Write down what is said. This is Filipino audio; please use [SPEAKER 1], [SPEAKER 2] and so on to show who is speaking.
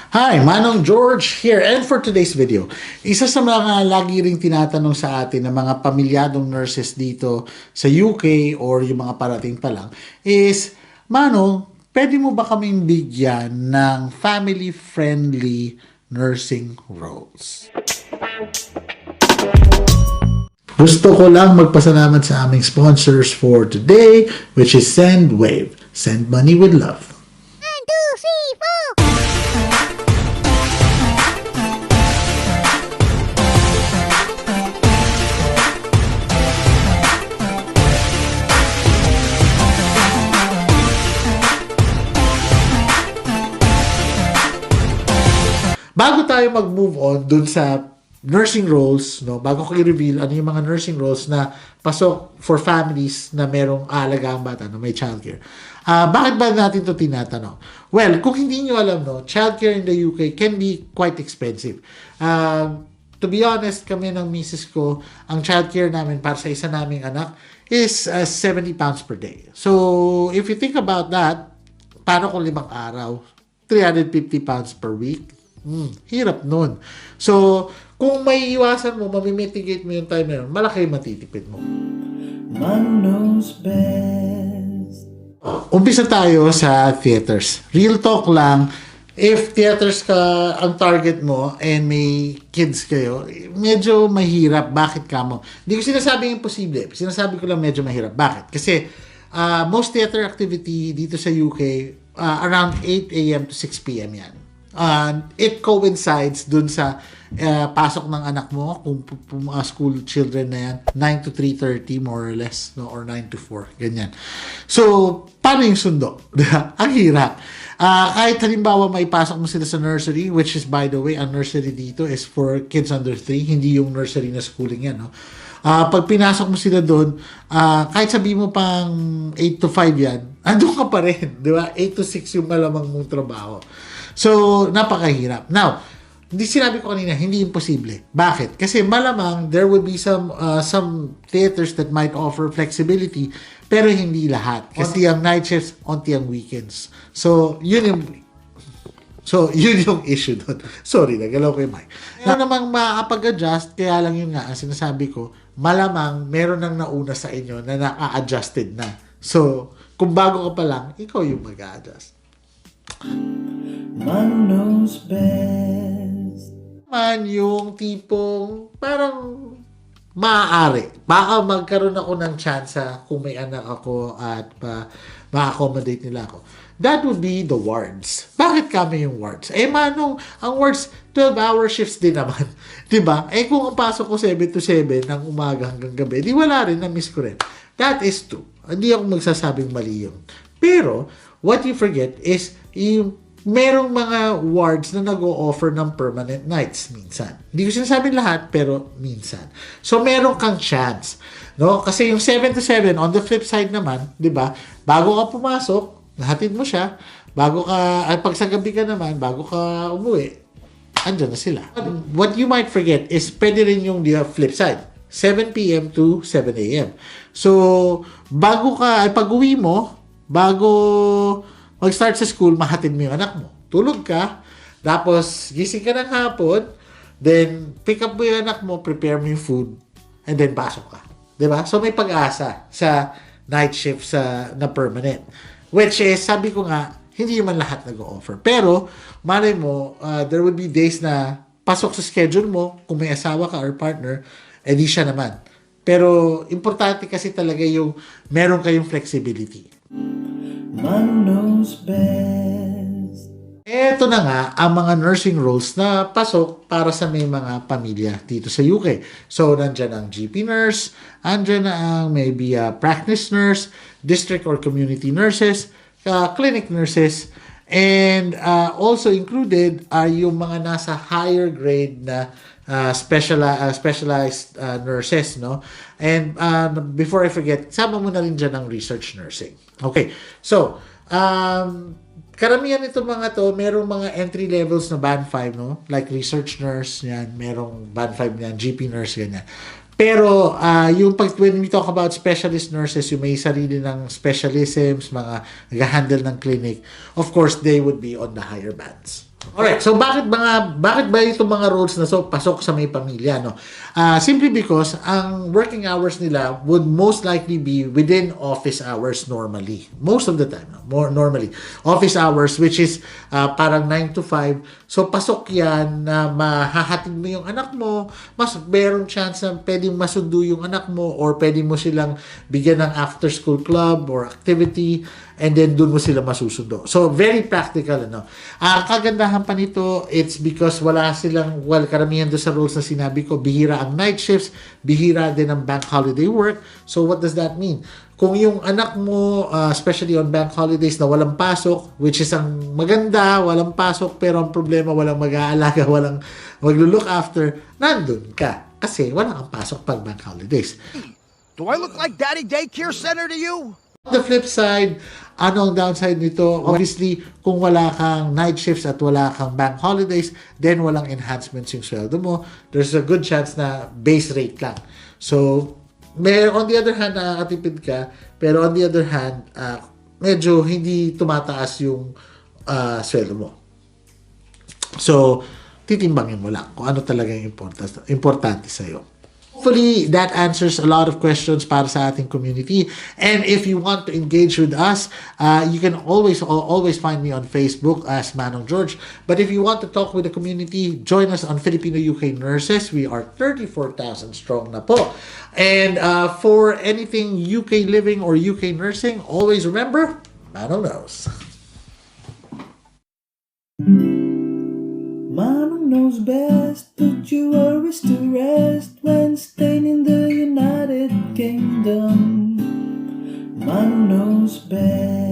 [SPEAKER 1] Hi, Manong George here, and for today's video, isa sa mga lagi ring tinatanong sa atin ng mga pamilyadong nurses dito sa UK or yung mga parating pa lang is, Manong, pwede mo ba kaming bigyan ng family-friendly nursing roles? Gusto ko lang magpasalamat sa aming sponsors for today, which is SENDWAVE. Send money with love.
[SPEAKER 2] 1, 2, 3, 4.
[SPEAKER 1] Bago tayo mag-move on dun sa nursing roles, no, bago ko i-reveal ano yung mga nursing roles na pasok for families na merong aalagang bata, no, may childcare. Bakit ba natin to tinatanong? Well, kung hindi nyo alam, no, childcare in the UK can be quite expensive. To be honest, kami ng misis ko, ang childcare namin para sa isa naming anak is £70 per day. So, if you think about that, paano kung 5 araw? £350 per week? Hirap nun. So, kung may iwasan mo, mamimitigate mo yung time na yun, malaki matitipid mo.
[SPEAKER 3] Man knows best.
[SPEAKER 1] Umpisa tayo sa theaters. Real talk lang, if theaters ka ang target mo and may kids kayo, medyo mahirap. Bakit ka mo? Hindi ko sinasabing imposible. Sinasabi ko lang medyo mahirap. Bakit? Kasi most theater activity dito sa UK, around 8 a.m. to 6 p.m. yan. It coincides dun sa pasok ng anak mo kung mga school children na yan 9 to 3:30 more or less, no, or 9 to 4 ganyan. So paano yung sundo? Ang hirap. Kahit halimbawa may pasok mo sila sa nursery, which is by the way ang nursery dito is for kids under 3, hindi yung nursery na schooling yan, no. Pag pinasok mo sila doon, kahit sabi mo pang 8 to 5 yan, andun ka pa rin, di ba? 8 to 6 yung malamang mong trabaho. So, napakahirap. Now, hindi sinabi ko kanina, hindi imposible. Bakit? Kasi malamang there would be some theaters that might offer flexibility, pero hindi lahat. Kasi ang night shifts, onti ang weekends. So, yun yung issue doon. Sorry, nagalaw ko yung mic. Meron namang makakapag-adjust, kaya lang yun nga, ang sinasabi ko, malamang meron nang nauna sa inyo na naka-adjusted na. So, kung bago ka pa lang, ikaw yung mag-a-adjust.
[SPEAKER 3] Man knows best.
[SPEAKER 1] Man yung tipong parang maaari. Baka magkaroon ako ng chance kung may anak ako at ma-accommodate nila ako. That would be the wards. Bakit kami yung wards? Manong, ang wards, 12-hour shifts din naman. Diba? Kung ang pasok ko 7 to 7 ng umaga hanggang gabi, di wala rin, na-miss ko rin. That is true. Hindi ako magsasabing mali yun. Pero, what you forget is, merong mga wards na nag-o-offer ng permanent nights minsan. Hindi ko sinasabing lahat, pero minsan. So, meron kang chance. No? Kasi yung 7 to 7, on the flip side naman, di ba, bago ka pumasok, nahatid mo siya, pag sa gabi ka naman, bago ka umuwi, andyan na sila. What you might forget is, pwede rin yung flip side. 7 p.m. to 7 a.m. So, pag-uwi mo, bago mag-start sa school, mahatid mo yung anak mo. Tulog ka, tapos gising ka ng hapon, then pick up mo yung anak mo, prepare mo yung food, and then pasok ka. Diba? So may pag-asa sa night shift na permanent. Which is, sabi ko nga, hindi man lahat nag-o-offer. Pero, malay mo, there would be days na pasok sa schedule mo, kung may asawa ka or partner, edi siya naman. Pero, importante kasi talaga yung meron kayong flexibility.
[SPEAKER 3] Man knows best.
[SPEAKER 1] Ito na nga ang mga nursing roles na pasok para sa may mga pamilya dito sa UK. So, nandyan ang GP nurse, andyan na ang maybe practice nurse, district or community nurses, clinic nurses, and also included are yung mga nasa higher grade na specialized nurses, no? And before I forget, sama mo na rin dyan ang research nursing. Okay, so, karamihan itong mga to, merong mga entry levels na band 5, no? Like research nurse, yan, merong band 5 yan, GP nurse, ganyan. Pero, when we talk about specialist nurses, yung may sarili ng specialisms, mga nag-handle ng clinic, of course, they would be on the higher bands. Alright, so bakit ba itong mga roles na so pasok sa may pamilya, no? Simply because ang working hours nila would most likely be within office hours normally. Most of the time, no? More normally. Office hours which is parang 9 to 5. So pasok 'yan na mahahatid mo yung anak mo, mas merong chance na pwedeng masundo yung anak mo or pwedeng mo silang bigyan ng after school club or activity and then doon mo sila masusundo. So, very practical, ano. Kagandahan pa nito, it's because wala silang, karamihan doon sa roles na sinabi ko, bihira ang night shifts, bihira din ang bank holiday work. So, what does that mean? Kung yung anak mo, especially on bank holidays na walang pasok, which is ang maganda, walang pasok, pero ang problema, walang mag-aalaga, walang maglo-look after, nandun ka. Kasi wala kang pasok pag bank holidays.
[SPEAKER 4] Do I look like Daddy Daycare Center to you?
[SPEAKER 1] On the flip side, ano ang downside nito? Obviously, kung wala kang night shifts at wala kang bank holidays, then walang enhancements yung sweldo mo. There's a good chance na base rate lang. So, on the other hand, nakakatipid ka, pero on the other hand, medyo hindi tumataas yung sweldo mo. So, titimbangin mo lang kung ano talaga yung importante sa'yo. Hopefully, that answers a lot of questions para sa ating community. And if you want to engage with us, you can always find me on Facebook as Manong George. But if you want to talk with the community, join us on Filipino UK Nurses. We are 34,000 strong na po. And for anything UK living or UK nursing, always remember, Manong knows.
[SPEAKER 3] Manong knows best, put your worries to rest when staying in the United Kingdom. Manong knows best.